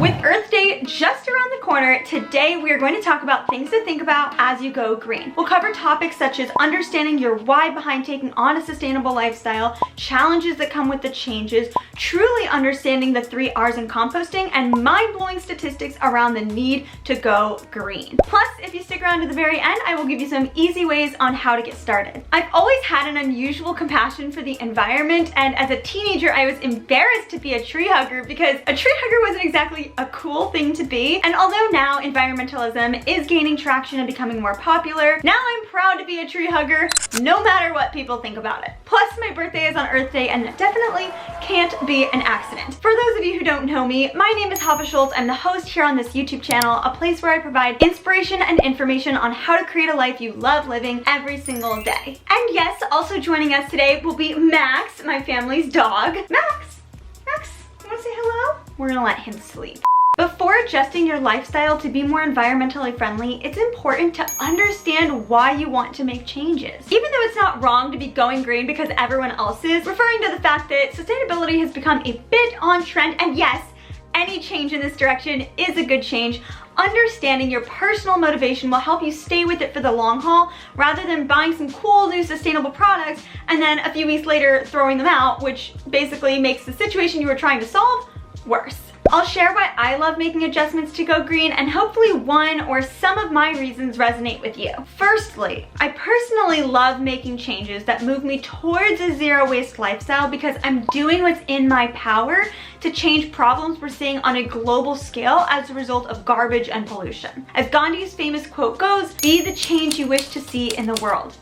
With Earth Day just around the corner, today we are going to talk about things to think about as you go green. We'll cover topics such as understanding your why behind taking on a sustainable lifestyle, challenges that come with the changes, truly understanding the 3 R's in composting, and mind-blowing statistics around the need to go green. Plus, if you stick around to the very end, I will give you some easy ways on how to get started. I've always had an unusual compassion for the environment, and as a teenager, I was embarrassed to be a tree hugger because a tree hugger wasn't exactly a cool thing to be. And although now environmentalism is gaining traction and becoming more popular, now I'm proud to be a tree hugger no matter what people think about it. Plus, my birthday is on Earth Day and definitely can't be an accident. For those of you who don't know me, my name is Hava Schultz. I'm the host here on this YouTube channel, a place where I provide inspiration and information on how to create a life you love living every single day. And yes, also joining us today will be Max, my family's dog. Max, you wanna say hello? We're gonna let him sleep. Before adjusting your lifestyle to be more environmentally friendly, it's important to understand why you want to make changes. Even though it's not wrong to be going green because everyone else is, referring to the fact that sustainability has become a bit on trend, and yes, any change in this direction is a good change. Understanding your personal motivation will help you stay with it for the long haul rather than buying some cool new sustainable products and then a few weeks later throwing them out, which basically makes the situation you were trying to solve worse. I'll share why I love making adjustments to go green, and hopefully one or some of my reasons resonate with you. Firstly, I personally love making changes that move me towards a zero waste lifestyle because I'm doing what's in my power to change problems we're seeing on a global scale as a result of garbage and pollution. As Gandhi's famous quote goes, "Be the change you wish to see in the world."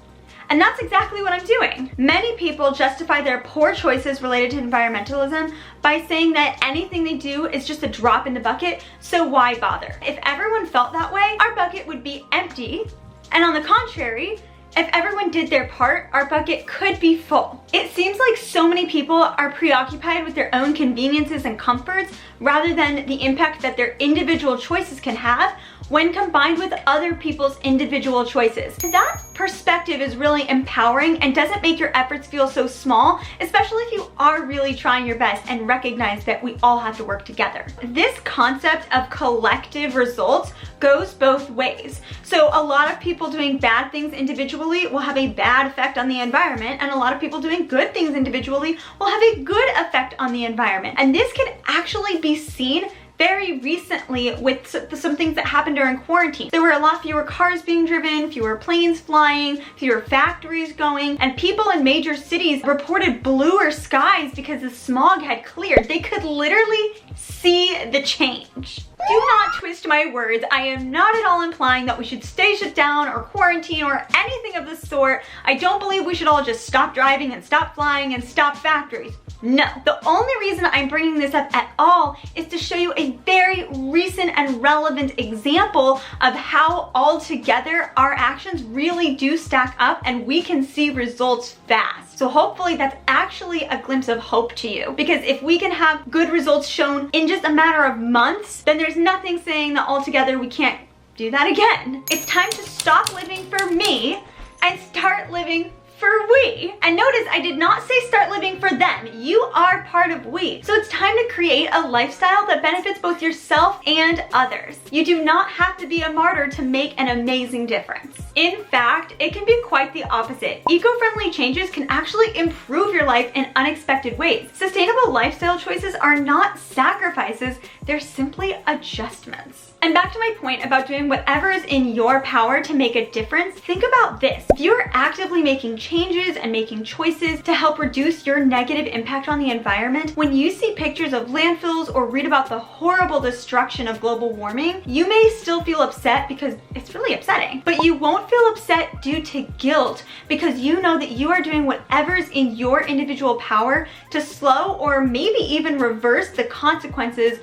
And that's exactly what I'm doing. Many people justify their poor choices related to environmentalism by saying that anything they do is just a drop in the bucket, so why bother? If everyone felt that way, our bucket would be empty. And on the contrary, if everyone did their part, our bucket could be full. It seems like so many people are preoccupied with their own conveniences and comforts rather than the impact that their individual choices can have when combined with other people's individual choices. That perspective is really empowering and doesn't make your efforts feel so small, especially if you are really trying your best and recognize that we all have to work together. This concept of collective results goes both ways. So a lot of people doing bad things individually will have a bad effect on the environment, and a lot of people doing good things individually will have a good effect on the environment. And this can actually be seen very recently with some things that happened during quarantine. There were a lot fewer cars being driven, fewer planes flying, fewer factories going, and people in major cities reported bluer skies because the smog had cleared. They could literally see the change. Do not twist my words. I am not at all implying that we should stay shut down or quarantine or anything of the sort. I don't believe we should all just stop driving and stop flying and stop factories. No, the only reason I'm bringing this up at all is to show you a very recent and relevant example of how altogether our actions really do stack up and we can see results fast. So hopefully that's actually a glimpse of hope to you, because if we can have good results shown in just a matter of months, then there's nothing saying that altogether we can't do that again. It's time to stop living for me and start living for we. And notice I did not say start living for them. You are part of we. So it's time to create a lifestyle that benefits both yourself and others. You do not have to be a martyr to make an amazing difference. In fact, it can be quite the opposite. Eco-friendly changes can actually improve your life in unexpected ways. Sustainable lifestyle choices are not sacrifices, they're simply adjustments. And back to my point about doing whatever is in your power to make a difference, think about this. If you're actively making changes and making choices to help reduce your negative impact on the environment, when you see pictures of landfills or read about the horrible destruction of global warming, you may still feel upset because it's really upsetting. But you won't feel upset due to guilt because you know that you are doing whatever is in your individual power to slow or maybe even reverse the consequences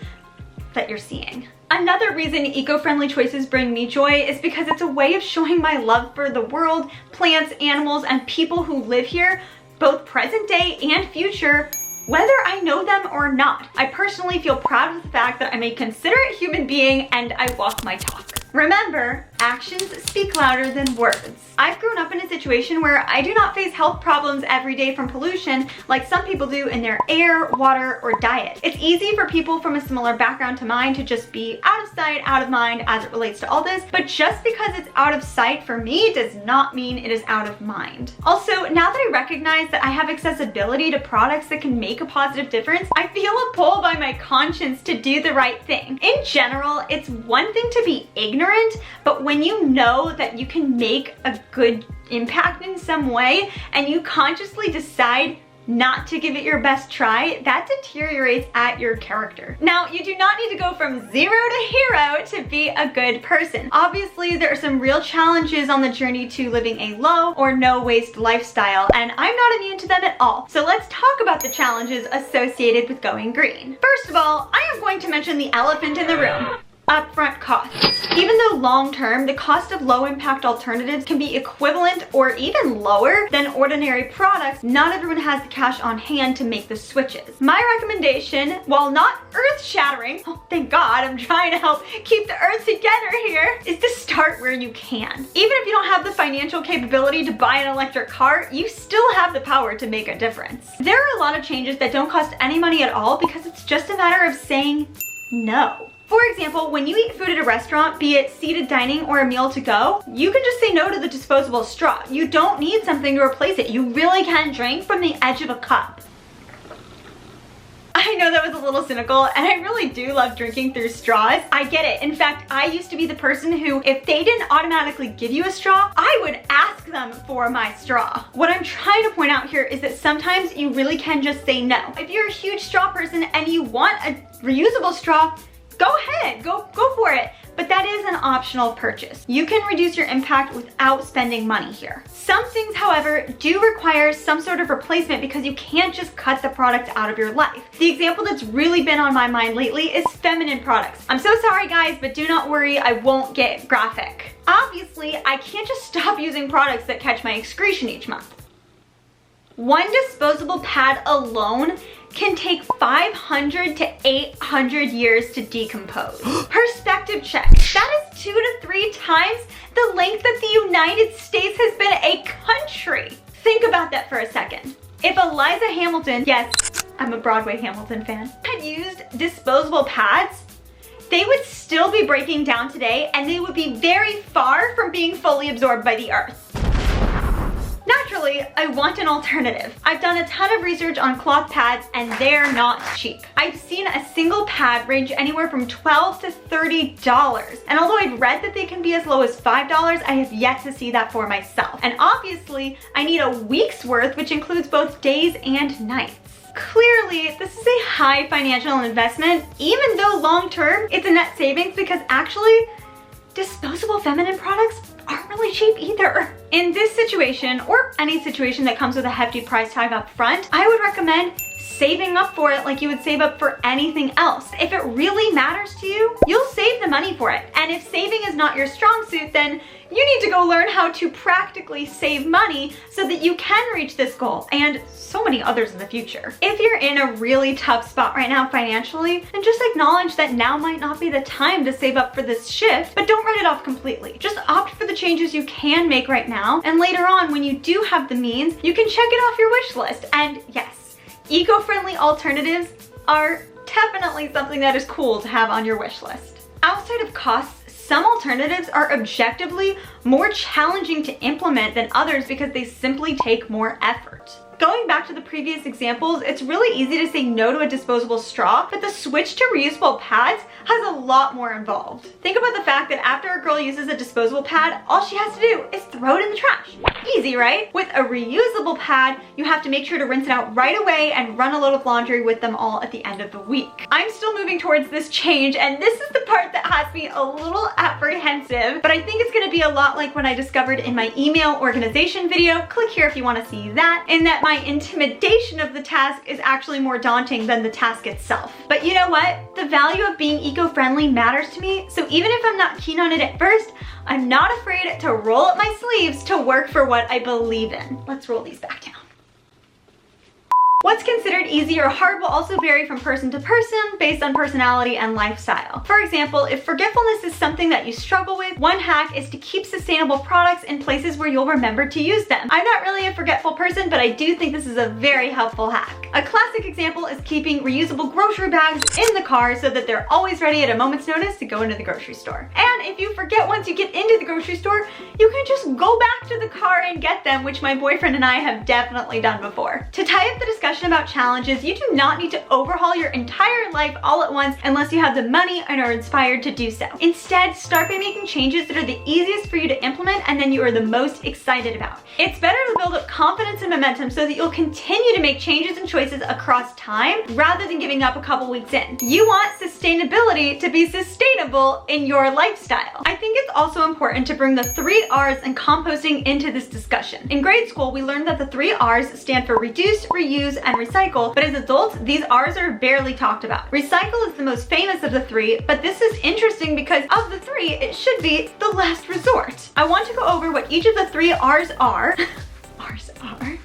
that you're seeing. Another reason eco-friendly choices bring me joy is because it's a way of showing my love for the world, plants, animals, and people who live here, both present day and future, whether I know them or not. I personally feel proud of the fact that I'm a considerate human being and I walk my talk. Remember, actions speak louder than words. I've grown up in a situation where I do not face health problems every day from pollution like some people do in their air, water, or diet. It's easy for people from a similar background to mine to just be out of sight, out of mind as it relates to all this, but just because it's out of sight for me does not mean it is out of mind. Also, now that I recognize that I have accessibility to products that can make a positive difference, I feel a pull by my conscience to do the right thing. In general, it's one thing to be ignorant, but when you know that you can make a good impact in some way and you consciously decide not to give it your best try, that deteriorates at your character. Now, you do not need to go from zero to hero to be a good person. Obviously, there are some real challenges on the journey to living a low or no waste lifestyle, and I'm not immune to them at all. So let's talk about the challenges associated with going green. First of all, I am going to mention the elephant in the room. Upfront costs. Even though long-term, the cost of low-impact alternatives can be equivalent or even lower than ordinary products, not everyone has the cash on hand to make the switches. My recommendation, while not earth-shattering, oh thank God, I'm trying to help keep the earth together here, is to start where you can. Even if you don't have the financial capability to buy an electric car, you still have the power to make a difference. There are a lot of changes that don't cost any money at all because it's just a matter of saying no. For example, when you eat food at a restaurant, be it seated dining or a meal to go, you can just say no to the disposable straw. You don't need something to replace it. You really can drink from the edge of a cup. I know that was a little cynical, and I really do love drinking through straws. I get it. In fact, I used to be the person who, if they didn't automatically give you a straw, I would ask them for my straw. What I'm trying to point out here is that sometimes you really can just say no. If you're a huge straw person and you want a reusable straw, go ahead, go for it. But that is an optional purchase. You can reduce your impact without spending money here. Some things, however, do require some sort of replacement because you can't just cut the product out of your life. The example that's really been on my mind lately is feminine products. I'm so sorry guys, but do not worry, I won't get graphic. Obviously, I can't just stop using products that catch my excretion each month. One disposable pad alone can take 500 to 800 years to decompose. Perspective check. That is 2 to 3 times the length that the United States has been a country. Think about that for a second. If Eliza Hamilton, yes, I'm a Broadway Hamilton fan, had used disposable pads, they would still be breaking down today and they would be very far from being fully absorbed by the earth. Naturally, I want an alternative. I've done a ton of research on cloth pads and they're not cheap. I've seen a single pad range anywhere from $12 to $30. And although I've read that they can be as low as $5, I have yet to see that for myself. And obviously, I need a week's worth, which includes both days and nights. Clearly, this is a high financial investment, even though long-term, it's a net savings because actually, disposable feminine products aren't really cheap either. In this situation, or any situation that comes with a hefty price tag up front, I would recommend saving up for it like you would save up for anything else. If it really matters to you, you'll save the money for it. And if saving is not your strong suit, then you need to go learn how to practically save money so that you can reach this goal and so many others in the future. If you're in a really tough spot right now financially, then just acknowledge that now might not be the time to save up for this shift, but don't write it off completely. Just opt for the changes you can make right now, and later on when you do have the means, you can check it off your wish list. And yes, eco-friendly alternatives are definitely something that is cool to have on your wish list. Outside of costs, some alternatives are objectively more challenging to implement than others because they simply take more effort. Going back to the previous examples, it's really easy to say no to a disposable straw, but the switch to reusable pads has a lot more involved. Think about the fact that after a girl uses a disposable pad, all she has to do is throw it in the trash. Easy, right? With a reusable pad, you have to make sure to rinse it out right away and run a load of laundry with them all at the end of the week. I'm still moving towards this change, and this is the part that has me a little apprehensive, but I think it's gonna be a lot like what I discovered in my email organization video. Click here if you wanna see that, in that my intimidation of the task is actually more daunting than the task itself. But you know what? The value of being eco-friendly matters to me, so even if I'm not keen on it at first, I'm not afraid to roll up my sleeves to work for what I believe in. Let's roll these back down. What's considered easy or hard will also vary from person to person based on personality and lifestyle. For example, if forgetfulness is something that you struggle with, one hack is to keep sustainable products in places where you'll remember to use them. I'm not really a forgetful person, but I do think this is a very helpful hack. A classic example is keeping reusable grocery bags in the car so that they're always ready at a moment's notice to go into the grocery store. And if you forget once you get into the grocery store, you can just go back to the car and get them, which my boyfriend and I have definitely done before. To tie up the discussion about challenges, you do not need to overhaul your entire life all at once unless you have the money and are inspired to do so. Instead, start by making changes that are the easiest for you to implement and then you are the most excited about. It's better to build up confidence and momentum so that you'll continue to make changes and choices across time rather than giving up a couple weeks in. You want sustainability to be sustainable in your lifestyle. I think it's also important to bring the 3 R's and composting into this discussion. In grade school, we learned that the 3 R's stand for reduce, reuse, and recycle, but as adults, these R's are barely talked about. Recycle is the most famous of the 3, but this is interesting because of the 3, it should be the last resort. I want to go over what each of the 3 R's are.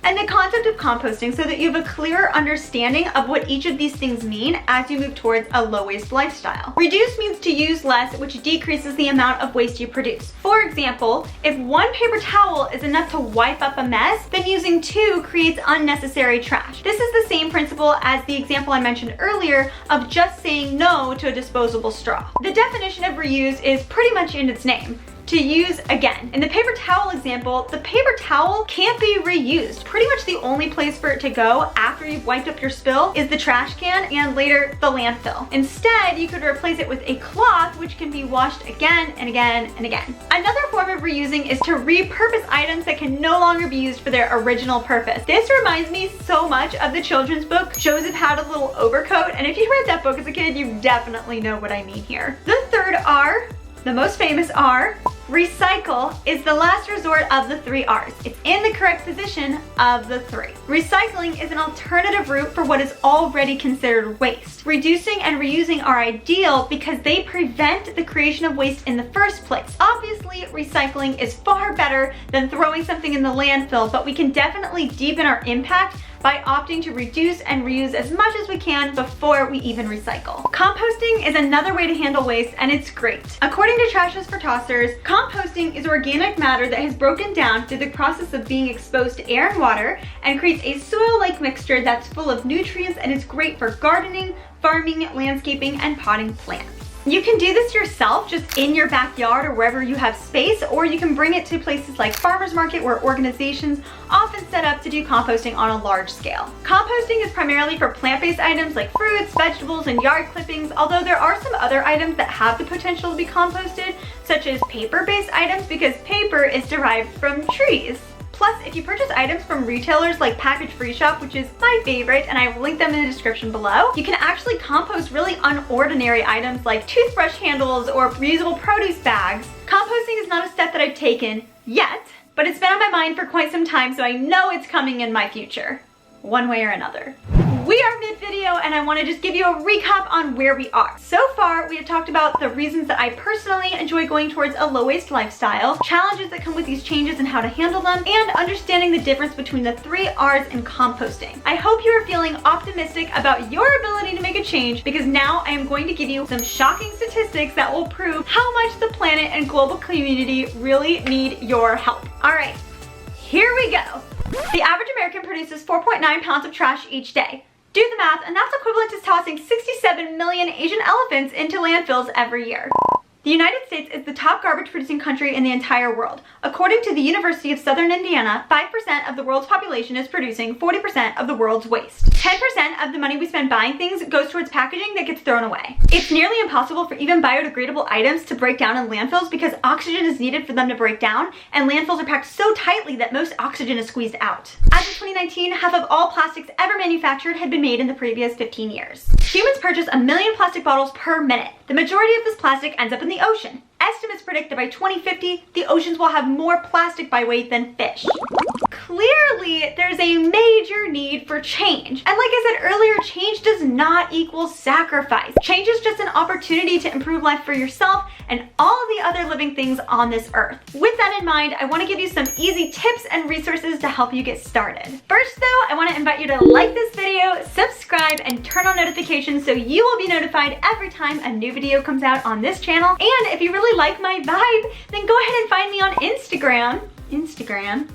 And the concept of composting so that you have a clearer understanding of what each of these things mean as you move towards a low waste lifestyle. Reduce means to use less, which decreases the amount of waste you produce. For example, if 1 paper towel is enough to wipe up a mess, then using 2 creates unnecessary trash. This is the same principle as the example I mentioned earlier of just saying no to a disposable straw. The definition of reuse is pretty much in its name. To use again. In the paper towel example, the paper towel can't be reused. Pretty much the only place for it to go after you've wiped up your spill is the trash can and later the landfill. Instead, you could replace it with a cloth which can be washed again and again and again. Another form of reusing is to repurpose items that can no longer be used for their original purpose. This reminds me so much of the children's book, Joseph Had a Little Overcoat, and if you read that book as a kid, you definitely know what I mean here. The third R, the most famous R, recycle, is the last resort of the 3 R's. It's in the correct position of the 3. Recycling is an alternative route for what is already considered waste. Reducing and reusing are ideal because they prevent the creation of waste in the first place. Obviously, recycling is far better than throwing something in the landfill, but we can definitely deepen our impact by opting to reduce and reuse as much as we can before we even recycle. Composting is another way to handle waste, and it's great. According to Trashes for Tossers, composting is organic matter that has broken down through the process of being exposed to air and water and creates a soil-like mixture that's full of nutrients and is great for gardening, farming, landscaping, and potting plants. You can do this yourself just in your backyard or wherever you have space, or you can bring it to places like farmers market where organizations often set up to do composting on a large scale. Composting is primarily for plant-based items like fruits, vegetables, and yard clippings, although there are some other items that have the potential to be composted, such as paper-based items because paper is derived from trees. Plus, if you purchase items from retailers like Package Free Shop, which is my favorite, and I will link them in the description below, you can actually compost really unordinary items like toothbrush handles or reusable produce bags. Composting is not a step that I've taken yet, but it's been on my mind for quite some time, so I know it's coming in my future, one way or another. We are mid-video and I want to just give you a recap on where we are. So far, we have talked about the reasons that I personally enjoy going towards a low-waste lifestyle, challenges that come with these changes and how to handle them, and understanding the difference between the 3 R's and composting. I hope you are feeling optimistic about your ability to make a change because now I am going to give you some shocking statistics that will prove how much the planet and global community really need your help. All right, here we go. The average American produces 4.9 pounds of trash each day. Do the math, and that's equivalent to tossing 67 million Asian elephants into landfills every year. The United States is the top garbage producing country in the entire world. According to the University of Southern Indiana, 5% of the world's population is producing 40% of the world's waste. 10% of the money we spend buying things goes towards packaging that gets thrown away. It's nearly impossible for even biodegradable items to break down in landfills because oxygen is needed for them to break down, and landfills are packed so tightly that most oxygen is squeezed out. As of 2019, half of all plastics ever manufactured had been made in the previous 15 years. Humans purchase 1 million plastic bottles per minute. The majority of this plastic ends up in the ocean. Estimates predict that by 2050, the oceans will have more plastic by weight than fish. clearly there's a major need for change. And like I said earlier, change does not equal sacrifice. Change is just an opportunity to improve life for yourself and all of the other living things on this earth. With that in mind, I want to give you some easy tips and resources to help you get started. First though, I want to invite you to like this video, subscribe, and turn on notifications so you will be notified every time a new video comes out on this channel. And if you really like my vibe, then go ahead and find me on Instagram,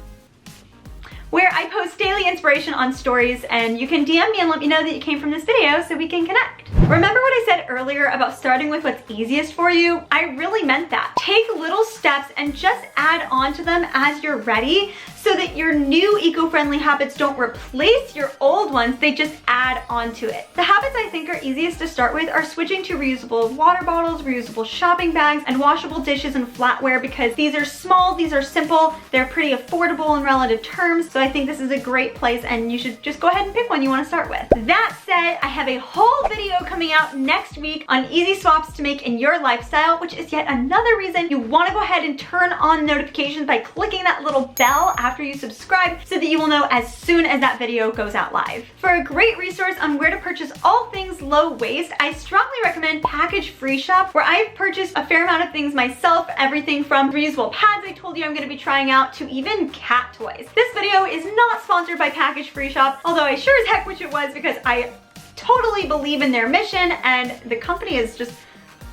where I post daily inspiration on stories, and you can DM me and let me know that you came from this video so we can connect. Remember what I said earlier about starting with what's easiest for you? I really meant that. Take little steps and just add on to them as you're ready so that your new eco-friendly habits don't replace your old ones, they just add on to it. The habits I think are easiest to start with are switching to reusable water bottles, reusable shopping bags, and washable dishes and flatware, because these are small, these are simple, they're pretty affordable in relative terms, so I think this is a great place and you should just go ahead and pick one you want to start with. That said, I have a whole video coming out next week on easy swaps to make in your lifestyle, which is yet another reason you want to go ahead and turn on notifications by clicking that little bell after you subscribe so that you will know as soon as that video goes out live. For a great resource on where to purchase all things low waste, I strongly recommend Package Free Shop, where I've purchased a fair amount of things myself, everything from reusable pads I told you I'm going to be trying out to even cat toys. This video is not sponsored by Package Free Shop, although I sure as heck wish it was, because I totally believe in their mission and the company is just,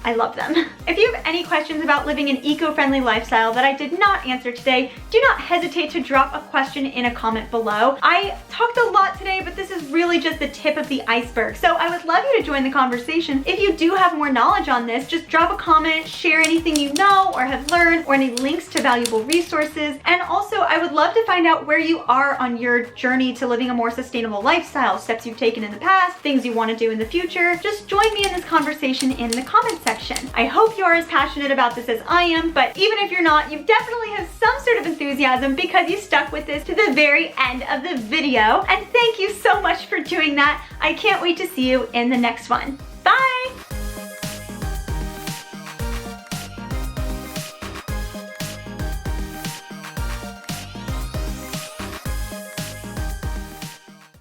I love them. If you have any questions about living an eco-friendly lifestyle that I did not answer today, do not hesitate to drop a question in a comment below. I talked a lot today, but this is really just the tip of the iceberg. So I would love you to join the conversation. If you do have more knowledge on this, just drop a comment, share anything you know or have learned, or any links to valuable resources. And also, I would love to find out where you are on your journey to living a more sustainable lifestyle, steps you've taken in the past, things you want to do in the future. Just join me in this conversation in the comment section. I hope you're as passionate about this as I am, but even if you're not, you definitely have some sort of enthusiasm because you stuck with this to the very end of the video. And thank you so much for doing that. I can't wait to see you in the next one.